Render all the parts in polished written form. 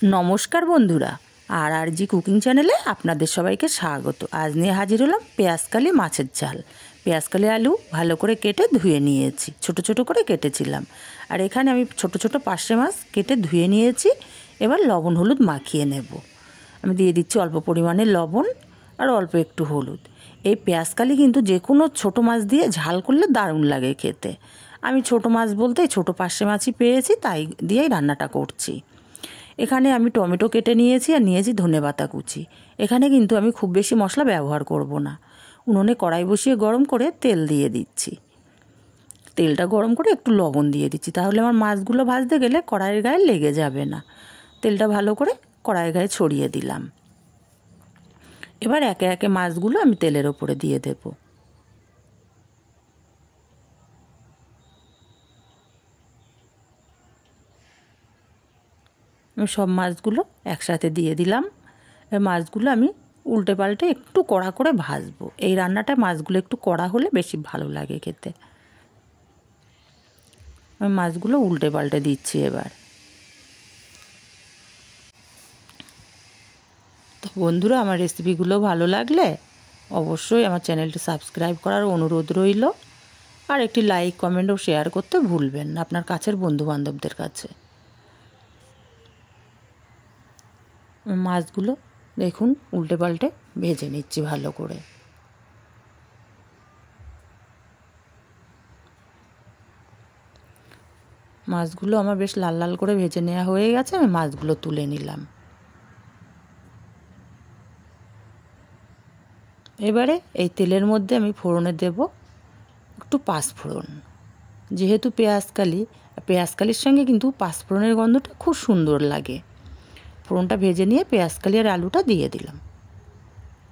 নমস্কার বন্ধুরা, আর জি কুকিং চ্যানেলে আপনাদের সবাইকে স্বাগত। আজ নিয়ে হাজির হলাম পেঁয়াজকালি মাছের ঝাল। পেঁয়াজকালি আলু ভালো করে কেটে ধুয়ে নিয়েছি, ছোট ছোট করে কেটেছিলাম। আর এখানে আমি ছোট ছোট পার্শে মাছ কেটে ধুয়ে নিয়েছি। এবার লবণ হলুদ মাখিয়ে নেব। আমি দিয়ে দিচ্ছি অল্প পরিমাণে লবণ আর অল্প একটু হলুদ। এই পেঁয়াজকালি কিন্তু যে কোনো ছোটো মাছ দিয়ে ঝাল করলে দারুণ লাগে খেতে। আমি ছোটো মাছ বলতে ছোটো পার্শে মাছই পেয়েছি, তাই দিয়েই রান্নাটা করছি। এখানে আমি টমেটো কেটে নিয়েছি আর নিয়েছি ধনেপাতা কুচি। এখানে কিন্তু আমি খুব বেশি মশলা ব্যবহার করব না। উনুনে কড়াই বসিয়ে গরম করে তেল দিয়ে দিচ্ছি। তেলটা গরম করে একটু লবণ দিয়ে দিচ্ছি, তাহলে আমার মাছগুলো ভাজতে গেলে কড়াইয়ের গায়ে লেগে যাবে না। তেলটা ভালো করে কড়াইয়ের গায়ে ছড়িয়ে দিলাম। এবার একে একে মাছগুলো আমি তেলের ওপরে দিয়ে দেবো। আমি সব মাছগুলো একসাথে দিয়ে দিলাম। মাছগুলো আমি উল্টে পাল্টে একটু কড়া করে ভাজবো। এই রান্নাটা মাছগুলো একটু কড়া হলে বেশি ভালো লাগে খেতে। আমি মাছগুলো উল্টে পাল্টে দিচ্ছি এবার। তো বন্ধুরা, আমার রেসিপিগুলো ভালো লাগলে অবশ্যই আমার চ্যানেলটি সাবস্ক্রাইব করার অনুরোধ রইল। আর একটি লাইক, কমেন্ট ও শেয়ার করতে ভুলবেন না আপনার কাছের বন্ধুবান্ধবদের কাছে। মাছগুলো দেখুন উল্টে পাল্টে ভেজে নিচ্ছি ভালো করে। মাছগুলো আমার বেশ লাল লাল করে ভেজে নেওয়া হয়ে গেছে। আমি মাছগুলো তুলে নিলাম। এবারে এই তেলের মধ্যে আমি ফোড়নে দেব একটু পাঁচফোড়ন। যেহেতু পেঁয়াজকালির সঙ্গে কিন্তু পাঁচফোড়নের গন্ধটা খুব সুন্দর লাগে। ফোড়নটা ভেজে নিয়ে পেঁয়াজকালি আর আলুটা দিয়ে দিলাম।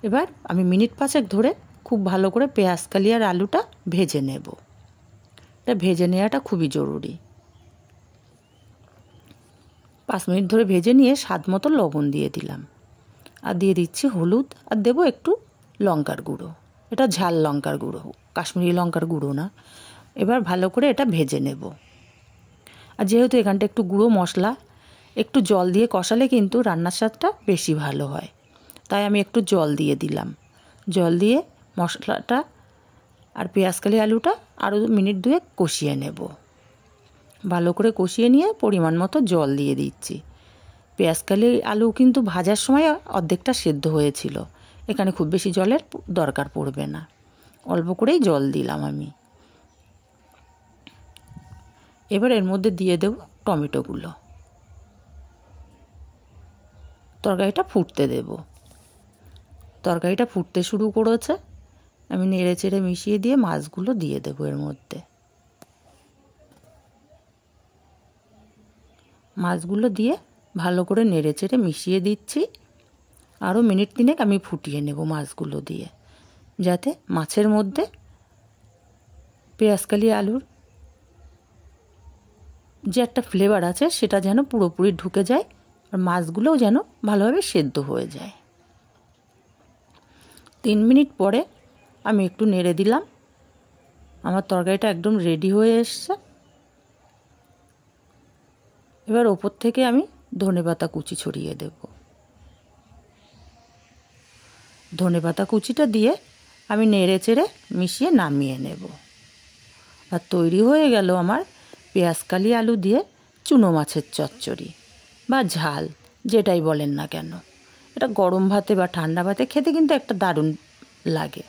এবার আমি মিনিট পাঁচেক ধরে খুব ভালো করে পেঁয়াজকালি আর আলুটা ভেজে নেব। এটা ভেজে নেওয়াটা খুবই জরুরি। 5 মিনিট ধরে ভেজে নিয়ে স্বাদ মতো লবণ দিয়ে দিলাম। আর দিয়ে দিচ্ছি হলুদ, আর দেবো একটু লঙ্কার গুঁড়ো। এটা ঝাল লঙ্কার গুঁড়ো, কাশ্মীরি লঙ্কার গুঁড়ো না। এবার ভালো করে এটা ভেজে নেব। আর যেহেতু এখানটা একটু গুঁড়ো মশলা, একটু জল দিয়ে কষালে কিন্তু রান্নার স্বাদটা বেশি ভালো হয়। তাই আমি একটু জল দিয়ে দিলাম। জল দিয়ে মশলাটা আর পেঁয়াজকালি আলুটা আরও মিনিট 2 কষিয়ে নেব। ভালো করে কষিয়ে নিয়ে পরিমাণ মতো জল দিয়ে দিচ্ছি। পেঁয়াজকালি আলু কিন্তু ভাজার সময় অর্ধেকটা সেদ্ধ হয়েছিল। এখানে খুব বেশি জলের দরকার পড়বে না, অল্প করেই জল দিলাম আমি। এবার এর মধ্যে দিয়ে দেব টমেটোগুলো। তরকারিটা ফুটতে দেব। তরকারিটা ফুটতে শুরু করেছে। আমি নেড়ে চেড়ে মিশিয়ে দিয়ে মাছগুলো দিয়ে দেবো এর মধ্যে। মাছগুলো দিয়ে ভালো করে নেড়ে চেড়ে মিশিয়ে দিচ্ছি। আরও মিনিট 3 আমি ফুটিয়ে নেব মাছগুলো দিয়ে, যাতে মাছের মধ্যে পেঁয়াজকালি আলুর যে একটা ফ্লেভার আছে সেটা যেন পুরোপুরি ঢুকে যায়, আর মাছগুলোও যেন ভালোভাবে সেদ্ধ হয়ে যায়। 3 মিনিট পরে আমি একটু নেড়ে দিলাম। আমার তরকারিটা একদম রেডি হয়ে এসছে। এবার ওপর থেকে আমি ধনেপাতা কুচি ছড়িয়ে দেব। ধনেপাতা কুচিটা দিয়ে আমি নেড়ে চেড়ে মিশিয়ে নামিয়ে নেব। আর তৈরি হয়ে গেল আমার পেঁয়াজকালি আলু দিয়ে চুনো মাছের চচ্চড়ি বা ঝাল, যেটাই বলেন না কেন। এটা গরম ভাতে বা ঠান্ডা ভাতে খেতে কিন্তু একটা দারুণ লাগে।